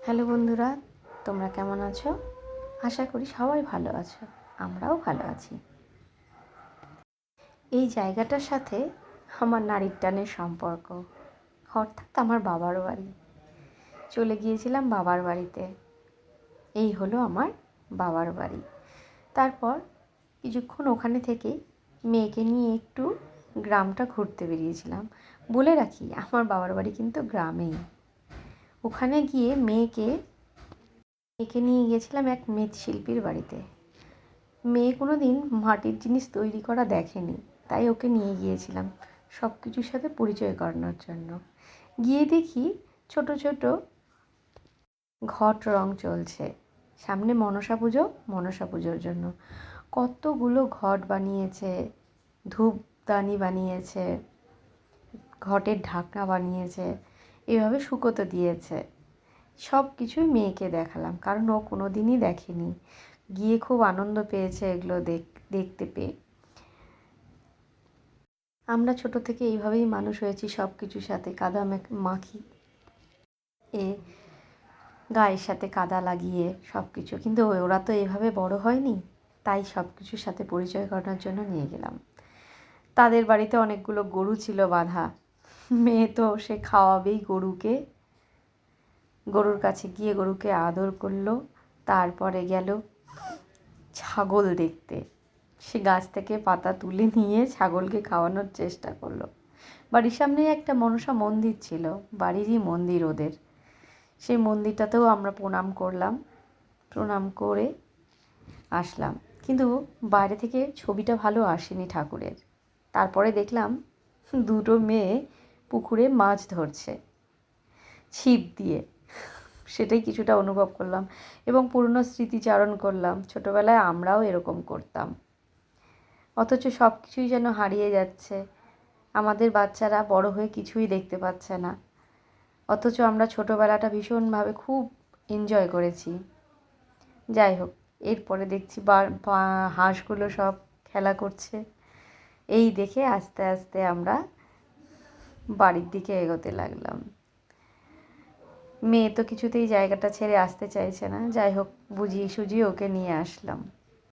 Hello বন্ধুরা, তোমরা কেমন আছো? আশা করি সবাই ভালো আছো। আমরাও ভালো আছি। এই জায়গাটার সাথে আমার নাড়ির টানের সম্পর্ক, অর্থাৎ আমার বাবার বাড়ি। চলে গিয়েছিলাম বাবার বাড়িতে। এই হলো আমার বাবার বাড়ি। তারপর কিছুক্ষণ ওখানে থেকে মেয়েকে নিয়ে একটু গ্রামটা ঘুরতে বেরিয়েছিলাম। বলে রাখি, আমার বাবার বাড়ি কিন্তু গ্রামেই। ওখানে গিয়ে মেয়েকে নিয়ে গিয়েছিলাম এক মৃৎশিল্পীর বাড়িতে। মেয়ে কোনো দিন মাটির জিনিস তৈরি করা দেখেনি, তাই ওকে নিয়ে গিয়েছিলাম সব কিছুর সাথে পরিচয় করানোর জন্য। গিয়ে দেখি ছোট ছোট ঘট রং চলছে। সামনে মনসা পুজোর জন্য কতগুলো ঘট বানিয়েছে, ধূপদানি বানিয়েছে, ঘটের ঢাকনা বানিয়েছে, এভাবে শুকোতে দিয়েছে। সব কিছুই মেয়েকে দেখালাম, কারণ ও কোনো দিনই দেখেনি। গিয়ে খুব আনন্দ পেয়েছে এগুলো দেখতে পেয়ে। আমরা ছোট থেকে এইভাবেই মানুষ হয়েছি, সব কিছুর সাথে কাদা মাখি গায়ের সাথে কাদা লাগিয়ে সব কিছু। কিন্তু ওরা তো এভাবে বড় হয়নি, তাই সব কিছুর সাথে পরিচয় করানোর জন্য নিয়ে গেলাম। তাদের বাড়িতে অনেকগুলো গরু ছিল বাঁধা। মেয়ে তো সে খাওয়াবেই গরুকে। গরুর কাছে গিয়ে গরুকে আদর করলো। তারপরে গেল ছাগল দেখতে। সে গাছ থেকে পাতা তুলে নিয়ে ছাগলকে খাওয়ানোর চেষ্টা করলো। বাড়ির সামনেই একটা মনসা মন্দির ছিল, বাড়িরই মন্দির ওদের। সেই মন্দিরটাতেও আমরা প্রণাম করলাম, প্রণাম করে আসলাম। কিন্তু বাইরে থেকে ছবিটা ভালো আসেনি ঠাকুরের। তারপরে দেখলাম দুটো মেয়ে পুকুরে মাছ ধরছে ছিপ দিয়ে। সেটাই কিছুটা অনুভব করলাম এবং পুরনো স্মৃতিচারণ করলাম। ছোটোবেলায় আমরাও এরকম করতাম, অথচ সব কিছুই যেন হারিয়ে যাচ্ছে। আমাদের বাচ্চারা বড় হয়ে কিছুই দেখতে পাচ্ছে না, অথচ আমরা ছোটোবেলাটা ভীষণভাবে খুব এনজয় করেছি। যাই হোক, এরপরে দেখছি হাঁসগুলো সব খেলা করছে। এই দেখে আস্তে আস্তে আমরা বাড়ির দিকে এগোতে লাগলাম। মেয়ে তো কিছুতেই জায়গাটা ছেড়ে আসতে চাইছে না। যাই হোক, বুঝিয়ে সুঝিয়ে ওকে নিয়ে আসলাম।